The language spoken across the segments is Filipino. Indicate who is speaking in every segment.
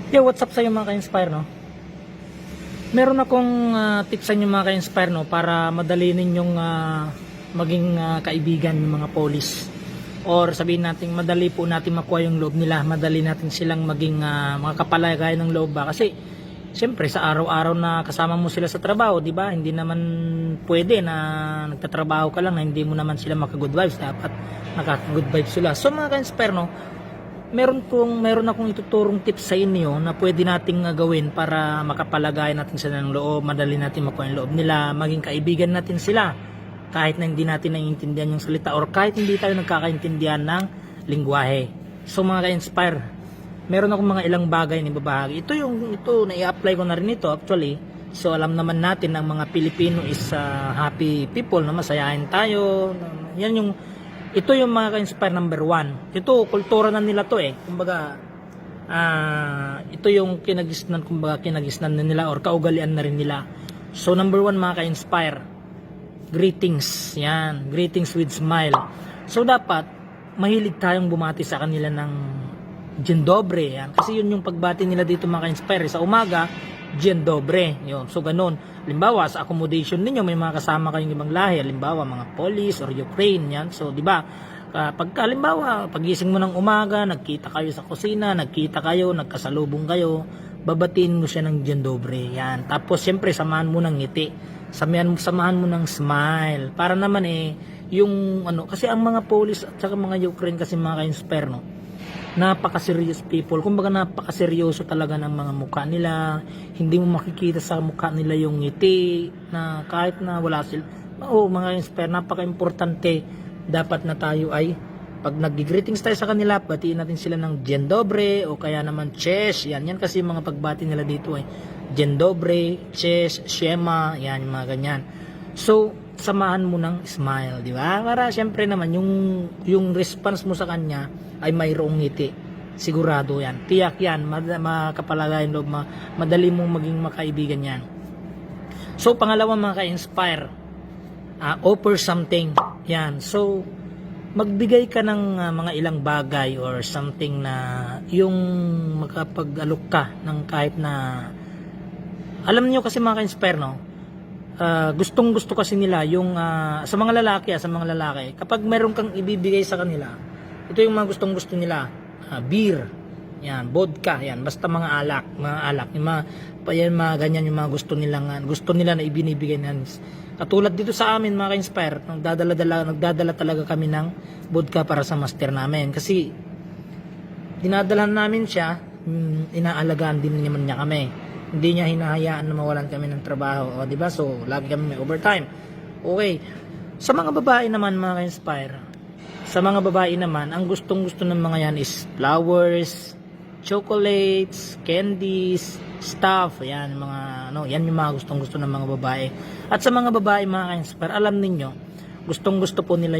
Speaker 1: Yo, what's up sa inyo mga ka-inspire, no? Meron akong tips sa inyo mga ka-inspire, no, para madali ninyong maging kaibigan ng mga polis. Or sabihin natin, madali po natin makuha yung loob nila, madali natin silang maging mga kapalagay ng loob ba? Kasi siyempre sa araw-araw na kasama mo sila sa trabaho, di ba? Hindi naman pwede na nagtatrabaho ka lang na hindi mo naman sila maka-good vibes. Dapat nakaka-good vibes sila. So mga ka-inspire, no, meron akong ituturong tips sa inyo na pwede nating gawin para makapalagay natin sila ng loob, madali natin makuha yung loob nila, maging kaibigan natin sila kahit na hindi natin naiintindihan yung salita or kahit hindi tayo nagkakaintindihan ng lingwahe. So mga ka-inspire, meron akong mga ilang bagay na ibabahagi. Ito na-i-apply ko na rin ito actually. So alam naman natin ng mga Pilipino is happy people, na masayahin tayo. Ito yung mga ka-inspire number 1. Ito, kultura na nila to eh. Kumbaga, ito yung kinagisnan na nila or kaugalian na rin nila. So number 1 mga ka-inspire, greetings. Yan, greetings with smile. So dapat, mahilig tayong bumati sa kanila ng Dzień dobry. Yan. Kasi yun yung pagbati nila dito mga ka-inspire. Sa umaga, Dzień dobry. Yun. So ganun. Halimbawa, sa accommodation ninyo, may mga kasama kayong ibang lahi. Halimbawa, mga police or Ukraine. Yan. So, di ba? Halimbawa, pagising mo ng umaga, nagkita kayo sa kusina, nagkasalubong kayo, babatiin mo siya ng Dzień dobry. Yan. Tapos, siyempre, samahan mo ng ngiti. Samahan mo ng smile. Para naman kasi ang mga police at saka mga Ukraine kasi mga ka-inspire, no? Napaka-serious people. Kumbaga napaka-seryoso talaga ng mga mukha nila. Hindi mo makikita sa mukha nila yung ngiti na kahit na wala sila. Mga inspire, napaka-importante. Dapat na tayo ay pag nag-greetings tayo sa kanila, batiin natin sila ng Dzień dobry o kaya naman cześć. Yan kasi mga pagbati nila dito ay Dzień dobry, cześć, siema, yan yung mga ganyan. So, samahan mo ng smile, di ba? Para syempre naman yung response mo sa kanya ay mayroong ngiti. Sigurado yan. Tiyak yan. Makapalagayin loob. Madali mong maging makaibigan yan. So, pangalawa mga ka-inspire, offer something. Yan. So, magbigay ka ng mga ilang bagay or something na yung makapag-alok ka ng kahit na alam niyo kasi mga ka-inspire, no? Gustong gusto kasi nila yung sa mga lalaki kapag meron kang ibibigay sa kanila, ito yung mga gustong gusto nila, beer, yan, vodka, yan, basta mga alak, yung mga ganyan yung mga gusto nila na ibinibigay na. Katulad dito sa amin mga ka-inspire, nagdadala talaga kami ng vodka para sa master namin kasi dinadalhan namin siya, inaalagaan din naman niya kami. Hindi niya hinahayaan na mawalan kami ng trabaho. O, diba? So, lagi kami may overtime. Okay. Sa mga babae naman, mga ka-inspire, ang gustong-gusto ng mga yan is flowers, chocolates, candies, stuff. Yan, yan yung mga gustong-gusto ng mga babae. At sa mga babae, mga ka-inspire, alam ninyo, gustong-gusto po nila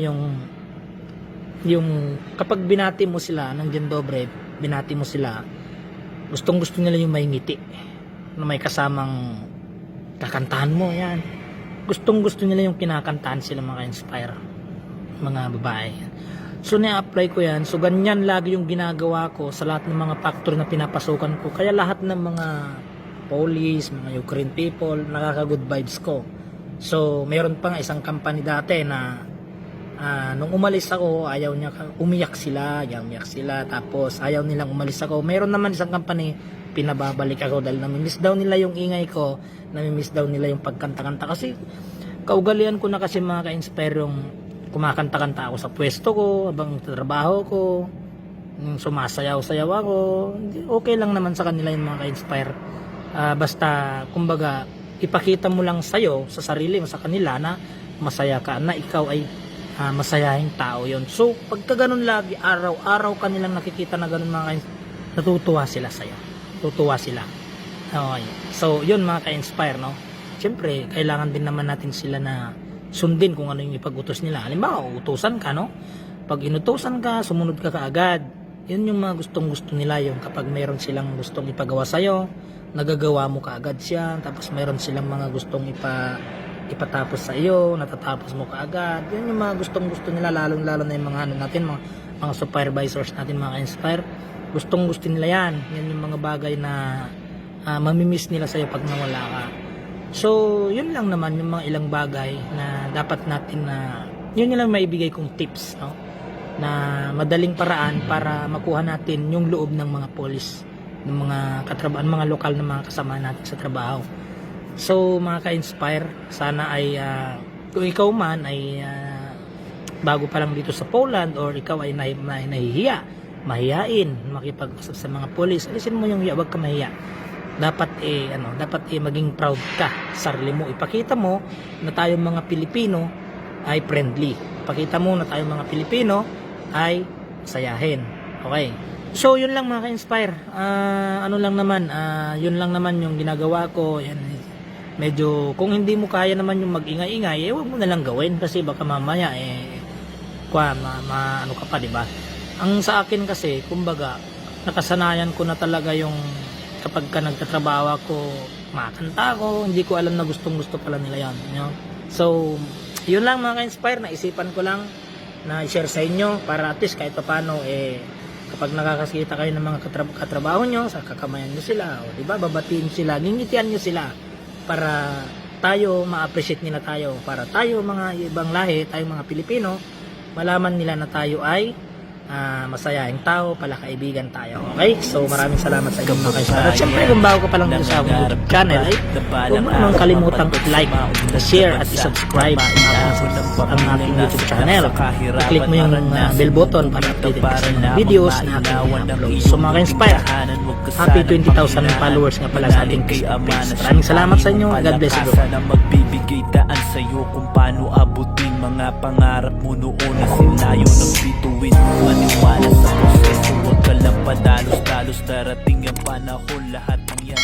Speaker 1: yung kapag binati mo sila ng Dzień dobry, binati mo sila, gustong-gusto nila yung may ngiti na may kasamang kakantahan mo, yan. Gustong-gusto nila yung kinakantahan sila mga inspire, mga babae. So, na-apply ko yan. So, ganyan lagi yung ginagawa ko sa lahat ng mga factor na pinapasukan ko. Kaya lahat ng mga police, mga Ukraine people, nakaka-good vibes ko. So, meron pa nga isang company dati na nung umalis ako, umiyak sila, tapos ayaw nilang umalis ako. Meron naman isang company, pinababalik ako dahil namimiss daw nila yung ingay ko, namimiss daw nila yung pagkanta-kanta kasi kaugalian ko na kasi mga ka-inspire yung kumakanta-kanta ako sa pwesto ko, habang trabaho ko, sumasayaw-sayaw ako. Okay lang naman sa kanila yung mga ka-inspire. Basta, kumbaga, ipakita mo lang sa'yo, sa sarili mo, sa kanila na masaya ka, na ikaw ay masayahing tao yon. So, pagka ganun lagi, araw-araw kanilang nakikita na ganun mga ka-inspire, natutuwa sila sa'yo. Tutuwa sila. Okay. So, yun mga ka-inspire, no? Siyempre, kailangan din naman natin sila na sundin kung ano yung ipag-utos nila. Halimbawa, utusan ka, no? Pag inutusan ka, sumunod ka kaagad. Yun yung mga gustong-gusto nila, yung kapag mayroon silang gustong ipagawa sa'yo, nagagawa mo kaagad siya. Tapos mayroon silang mga gustong ipatapos sa iyo, natatapos mo kaagad. Yun yung mga gustong-gusto nila, lalong-lalo na yung mga natin, mga supervisors natin, mga ka-inspire. gustong gusto nila yan. Yan yung mga bagay na mamimiss nila sa'yo pag nawala ka. So yun lang naman yung mga ilang bagay na dapat natin na yun lang maibigay kong tips, no? Na madaling paraan para makuha natin yung loob ng mga polis, ng mga katrabaho, mga lokal na mga kasama natin sa trabaho. So mga ka-inspire, sana ay kung ikaw man ay bago pa lang dito sa Poland or ikaw ay nahihiya, mahihain makipag-usap sa mga polis, alisin mo yung hiya, wag ka mahiya. Dapat maging proud ka sa sarili mo. Ipakita mo na tayong mga Pilipino ay friendly. Ipakita mo na tayong mga Pilipino ay sayahin. Okay. So yun lang mga ka-inspire. Yun lang naman yung ginagawa ko. Yan, medyo kung hindi mo kaya naman yung mag-ingay-ingay, huwag mo na lang gawin kasi baka mamaya ano ka pa, di ba? Ang sa akin kasi, kumbaga, nakasanayan ko na talaga yung kapag ka nagtatrabaho ako, makakanta ako, hindi ko alam na gustong-gusto pala nila yan. You know? So, yun lang mga ka-inspire, naisipan ko lang na i-share sa inyo para at least kahit paano kapag nakakakita kayo ng mga katrabaho nyo, sa kakamayan nyo sila, o diba, babatiin sila, ngingitian nyo sila para tayo ma-appreciate nila tayo, para tayo mga ibang lahi, tayo mga Pilipino, malaman nila na tayo ay masayahing tao, pala kaibigan tayo. Okay? So maraming salamat sa inyong mga kaibigan. At syempre kung bago ka pa lang dito sa aking YouTube channel ay huwag mo namang kalimutang i-like, i-share at i-subscribe ang aking YouTube channel. I-click mo yung bell button para updated ka sa mga videos na aking upload. So mga ka-inspire, happy 20,000 followers nga pala sa ating Facebook page. Maraming salamat sa inyo. God bless you.
Speaker 2: Magbibigay daan sa'yo kung paano abutin mga pangarap mo noon na sinayo ng bituin. Maniwala sa proseso, huwag ka lang padalos-dalos, darating ang panahon, lahat ng yan